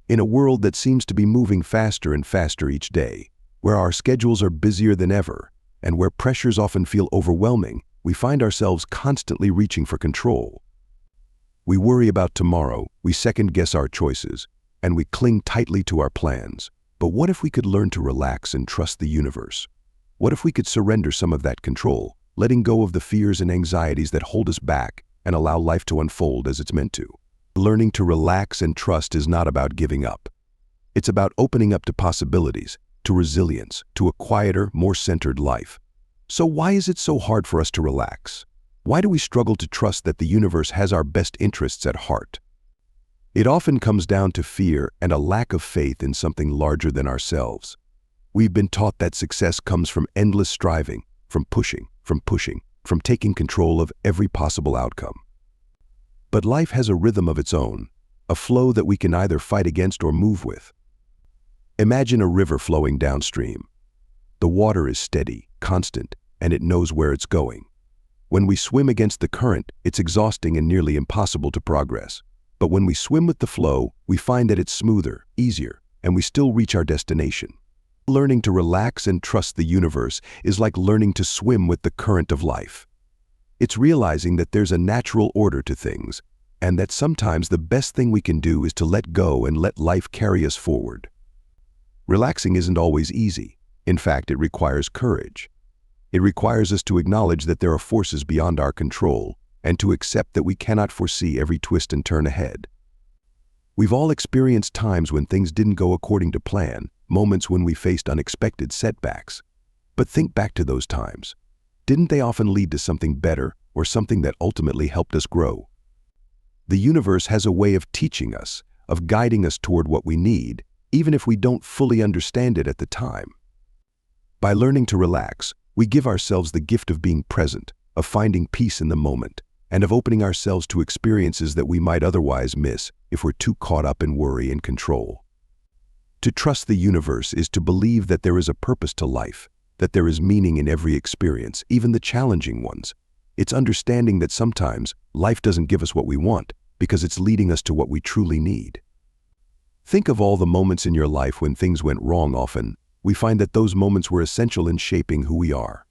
In a world that seems to be moving faster and faster each day, where our schedules are busier than ever, and where pressures often feel overwhelming, we find ourselves constantly reaching for control. We worry about tomorrow, we second-guess our choices, and we cling tightly to our plans. But what if we could learn to relax and trust the universe? What if we could surrender some of that control, letting go of the fears and anxieties that hold us back, and allow life to unfold as it's meant to? Learning to relax and trust is not about giving up. It's about opening up to possibilities, to resilience, to a quieter, more centered life. So why is it so hard for us to relax? Why do we struggle to trust that the universe has our best interests at heart? It often comes down to fear and a lack of faith in something larger than ourselves. We've been taught that success comes from endless striving, from pushing, from taking control of every possible outcome. But life has a rhythm of its own, a flow that we can either fight against or move with. Imagine a river flowing downstream. The water is steady, constant, and it knows where it's going. When we swim against the current, it's exhausting and nearly impossible to progress. But when we swim with the flow, we find that it's smoother, easier, and we still reach our destination. Learning to relax and trust the universe is like learning to swim with the current of life. It's realizing that there's a natural order to things, and that sometimes the best thing we can do is to let go and let life carry us forward. Relaxing isn't always easy. In fact, it requires courage. It requires us to acknowledge that there are forces beyond our control, and to accept that we cannot foresee every twist and turn ahead. We've all experienced times when things didn't go according to plan, moments when we faced unexpected setbacks. But think back to those times. Didn't they often lead to something better, or something that ultimately helped us grow? The universe has a way of teaching us, of guiding us toward what we need, even if we don't fully understand it at the time. By learning to relax, we give ourselves the gift of being present, of finding peace in the moment, and of opening ourselves to experiences that we might otherwise miss if we're too caught up in worry and control. To trust the universe is to believe that there is a purpose to life, that there is meaning in every experience, even the challenging ones. It's understanding that sometimes life doesn't give us what we want because it's leading us to what we truly need. Think of all the moments in your life when things went wrong. Often, we find that those moments were essential in shaping who we are.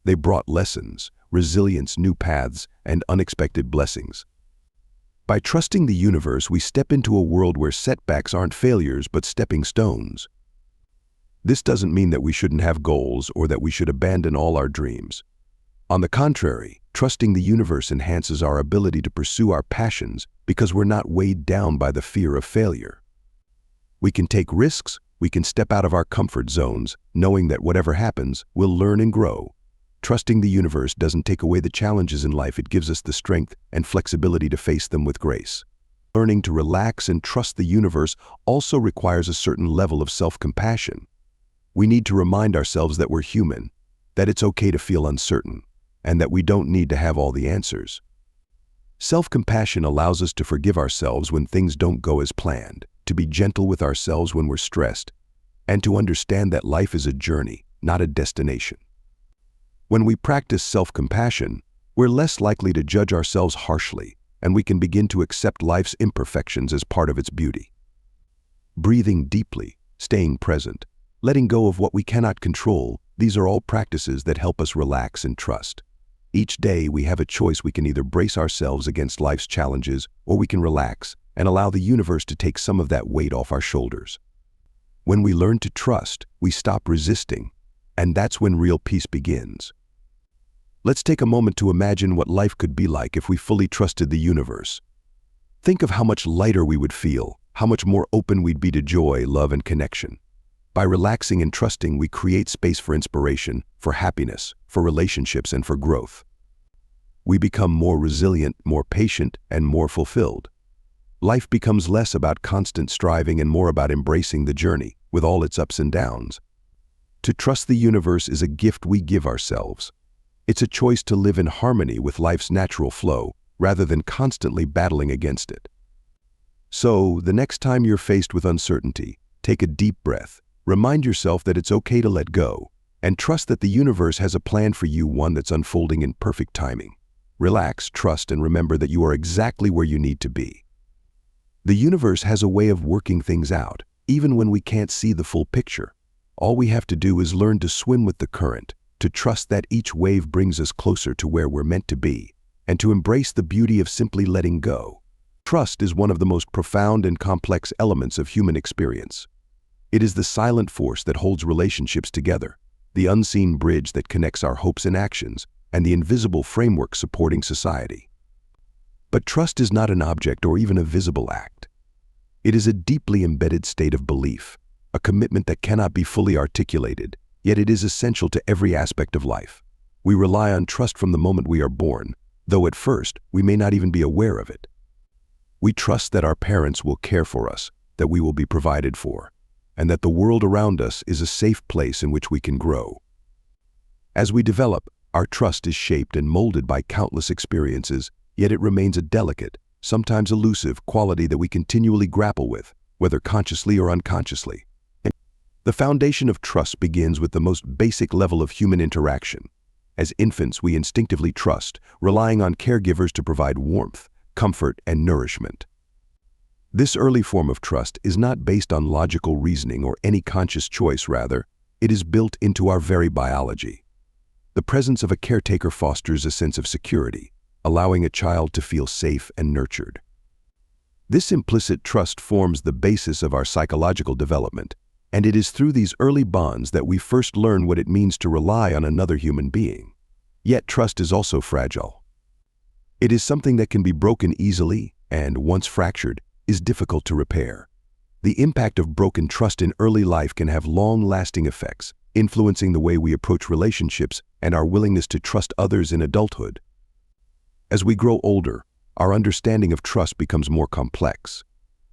They brought lessons, resilience, new paths, and unexpected blessings. By trusting the universe, we step into a world where setbacks aren't failures but stepping stones. This doesn't mean that we shouldn't have goals or that we should abandon all our dreams. On the contrary, trusting the universe enhances our ability to pursue our passions because we're not weighed down by the fear of failure. We can take risks, we can step out of our comfort zones, knowing that whatever happens, we'll learn and grow. Trusting the universe doesn't take away the challenges in life, it gives us the strength and flexibility to face them with grace. Learning to relax and trust the universe also requires a certain level of self-compassion. We need to remind ourselves that we're human, that it's okay to feel uncertain, and that we don't need to have all the answers. Self-compassion allows us to forgive ourselves when things don't go as planned, to be gentle with ourselves when we're stressed, and to understand that life is a journey, not a destination. When we practice self-compassion, we're less likely to judge ourselves harshly, and we can begin to accept life's imperfections as part of its beauty. Breathing deeply, staying present, letting go of what we cannot control, these are all practices that help us relax and trust. Each day we have a choice. We can either brace ourselves against life's challenges, or we can relax and allow the universe to take some of that weight off our shoulders. When we learn to trust, we stop resisting, and that's when real peace begins. Let's take a moment to imagine what life could be like if we fully trusted the universe. Think of how much lighter we would feel, how much more open we'd be to joy, love, and connection. By relaxing and trusting, we create space for inspiration, for happiness, for relationships, and for growth. We become more resilient, more patient, and more fulfilled. Life becomes less about constant striving and more about embracing the journey, with all its ups and downs. To trust the universe is a gift we give ourselves. It's a choice to live in harmony with life's natural flow, rather than constantly battling against it. So, the next time you're faced with uncertainty, take a deep breath. Remind yourself that it's okay to let go, and trust that the universe has a plan for you, one that's unfolding in perfect timing. Relax, trust, and remember that you are exactly where you need to be. The universe has a way of working things out, even when we can't see the full picture. All we have to do is learn to swim with the current, to trust that each wave brings us closer to where we're meant to be, and to embrace the beauty of simply letting go. Trust is one of the most profound and complex elements of human experience. It is the silent force that holds relationships together, the unseen bridge that connects our hopes and actions, and the invisible framework supporting society. But trust is not an object or even a visible act. It is a deeply embedded state of belief, a commitment that cannot be fully articulated, yet it is essential to every aspect of life. We rely on trust from the moment we are born, though at first we may not even be aware of it. We trust that our parents will care for us, that we will be provided for, and that the world around us is a safe place in which we can grow. As we develop, our trust is shaped and molded by countless experiences, yet it remains a delicate, sometimes elusive quality that we continually grapple with, whether consciously or unconsciously. The foundation of trust begins with the most basic level of human interaction. As infants, we instinctively trust, relying on caregivers to provide warmth, comfort, and nourishment. This early form of trust is not based on logical reasoning or any conscious choice, rather, it is built into our very biology. The presence of a caretaker fosters a sense of security, allowing a child to feel safe and nurtured. This implicit trust forms the basis of our psychological development, and it is through these early bonds that we first learn what it means to rely on another human being. Yet trust is also fragile. It is something that can be broken easily and, once fractured, is difficult to repair. The impact of broken trust in early life can have long-lasting effects, influencing the way we approach relationships and our willingness to trust others in adulthood. As we grow older, our understanding of trust becomes more complex.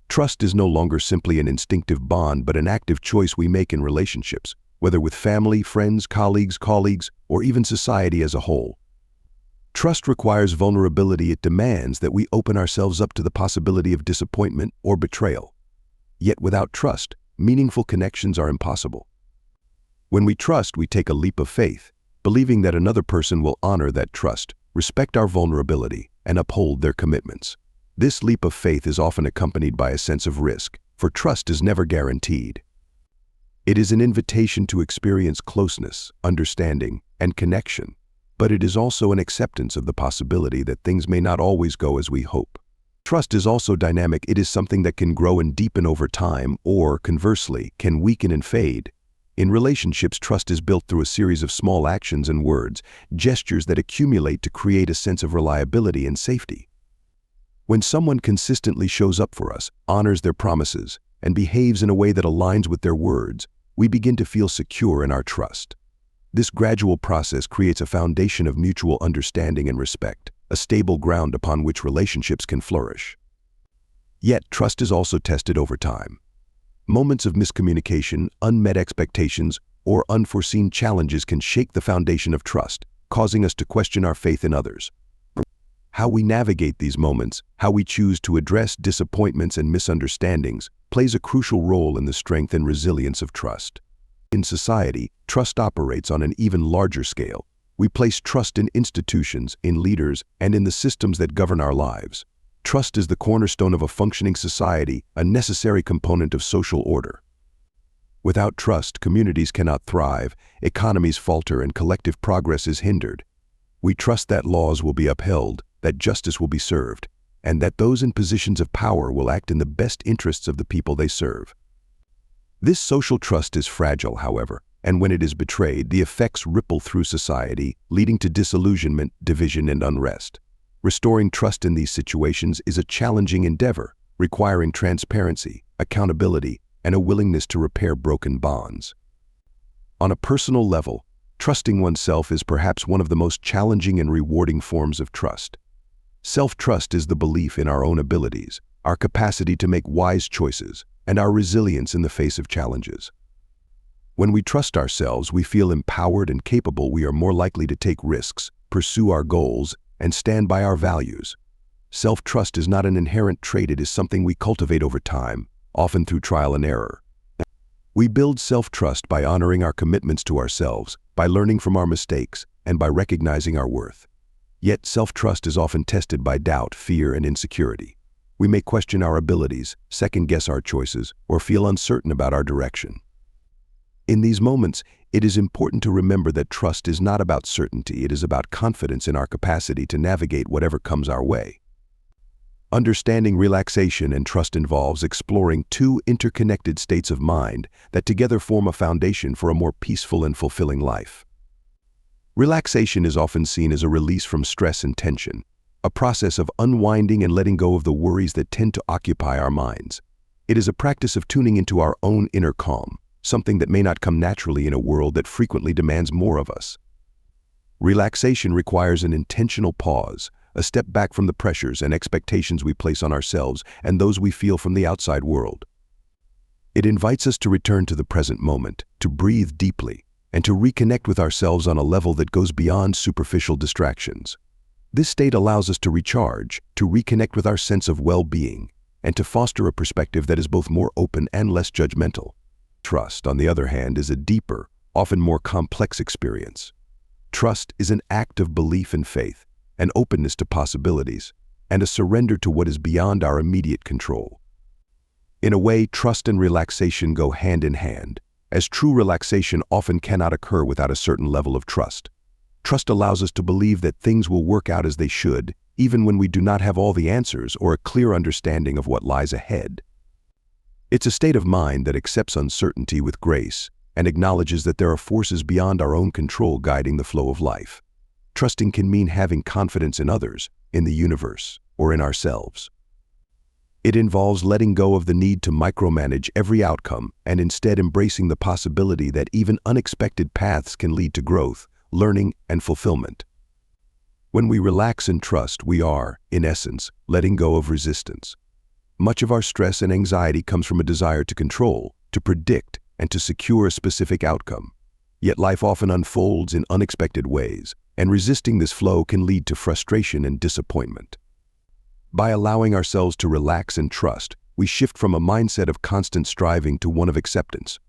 Trust is no longer simply an instinctive bond, but an active choice we make in relationships, whether with family, friends, colleagues, or even society as a whole. Trust requires vulnerability. It demands that we open ourselves up to the possibility of disappointment or betrayal. Yet without trust, meaningful connections are impossible. When we trust, we take a leap of faith, believing that another person will honor that trust, respect our vulnerability, and uphold their commitments. This leap of faith is often accompanied by a sense of risk, for trust is never guaranteed. It is an invitation to experience closeness, understanding, and connection, but it is also an acceptance of the possibility that things may not always go as we hope. Trust is also dynamic. It is something that can grow and deepen over time, or, conversely, can weaken and fade. In relationships, trust is built through a series of small actions and words, gestures that accumulate to create a sense of reliability and safety. When someone consistently shows up for us, honors their promises, and behaves in a way that aligns with their words, we begin to feel secure in our trust. This gradual process creates a foundation of mutual understanding and respect, a stable ground upon which relationships can flourish. Yet, trust is also tested over time. Moments of miscommunication, unmet expectations, or unforeseen challenges can shake the foundation of trust, causing us to question our faith in others. How we navigate these moments, how we choose to address disappointments and misunderstandings, plays a crucial role in the strength and resilience of trust. In society, trust operates on an even larger scale. We place trust in institutions, in leaders, and in the systems that govern our lives. Trust is the cornerstone of a functioning society, a necessary component of social order. Without trust, communities cannot thrive, economies falter, and collective progress is hindered. We trust that laws will be upheld, that justice will be served, and that those in positions of power will act in the best interests of the people they serve. This social trust is fragile, however, and when it is betrayed, the effects ripple through society, leading to disillusionment, division, and unrest. Restoring trust in these situations is a challenging endeavor, requiring transparency, accountability, and a willingness to repair broken bonds. On a personal level, trusting oneself is perhaps one of the most challenging and rewarding forms of trust. Self-trust is the belief in our own abilities, our capacity to make wise choices, and our resilience in the face of challenges. When we trust ourselves, we feel empowered and capable. We are more likely to take risks, pursue our goals, and stand by our values. Self-trust is not an inherent trait. It is something we cultivate over time, often through trial and error. We build self-trust by honoring our commitments to ourselves, by learning from our mistakes, and by recognizing our worth. Yet self-trust is often tested by doubt, fear, and insecurity. We may question our abilities, second-guess our choices, or feel uncertain about our direction. In these moments, it is important to remember that trust is not about certainty, it is about confidence in our capacity to navigate whatever comes our way. Understanding relaxation and trust involves exploring two interconnected states of mind that together form a foundation for a more peaceful and fulfilling life. Relaxation is often seen as a release from stress and tension, a process of unwinding and letting go of the worries that tend to occupy our minds. It is a practice of tuning into our own inner calm, something that may not come naturally in a world that frequently demands more of us. Relaxation requires an intentional pause, a step back from the pressures and expectations we place on ourselves and those we feel from the outside world. It invites us to return to the present moment, to breathe deeply, and to reconnect with ourselves on a level that goes beyond superficial distractions. This state allows us to recharge, to reconnect with our sense of well-being, and to foster a perspective that is both more open and less judgmental. Trust, on the other hand, is a deeper, often more complex experience. Trust is an act of belief and faith, an openness to possibilities, and a surrender to what is beyond our immediate control. In a way, trust and relaxation go hand in hand, as true relaxation often cannot occur without a certain level of trust. Trust allows us to believe that things will work out as they should, even when we do not have all the answers or a clear understanding of what lies ahead. It's a state of mind that accepts uncertainty with grace and acknowledges that there are forces beyond our own control guiding the flow of life. Trusting can mean having confidence in others, in the universe, or in ourselves. It involves letting go of the need to micromanage every outcome and instead embracing the possibility that even unexpected paths can lead to growth, learning, and fulfillment. When we relax and trust, we are, in essence, letting go of resistance. Much of our stress and anxiety comes from a desire to control, to predict, and to secure a specific outcome. Yet life often unfolds in unexpected ways, and resisting this flow can lead to frustration and disappointment. By allowing ourselves to relax and trust, we shift from a mindset of constant striving to one of acceptance.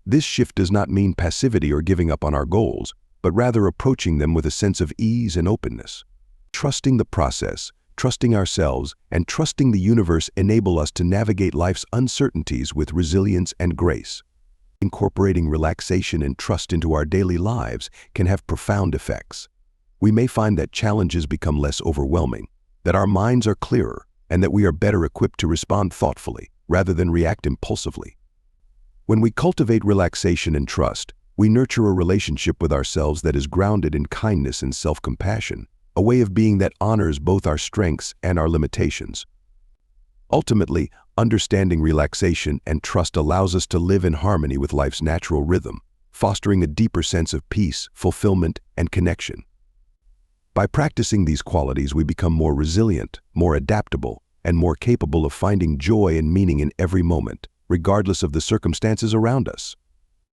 This shift does not mean passivity or giving up on our goals, but rather approaching them with a sense of ease and openness. Trusting the process, trusting ourselves, and trusting the universe enable us to navigate life's uncertainties with resilience and grace. Incorporating relaxation and trust into our daily lives can have profound effects. We may find that challenges become less overwhelming, that our minds are clearer, and that we are better equipped to respond thoughtfully rather than react impulsively. When we cultivate relaxation and trust, we nurture a relationship with ourselves that is grounded in kindness and self-compassion, a way of being that honors both our strengths and our limitations. Ultimately, understanding relaxation and trust allows us to live in harmony with life's natural rhythm, fostering a deeper sense of peace, fulfillment, and connection. By practicing these qualities, we become more resilient, more adaptable, and more capable of finding joy and meaning in every moment, regardless of the circumstances around us.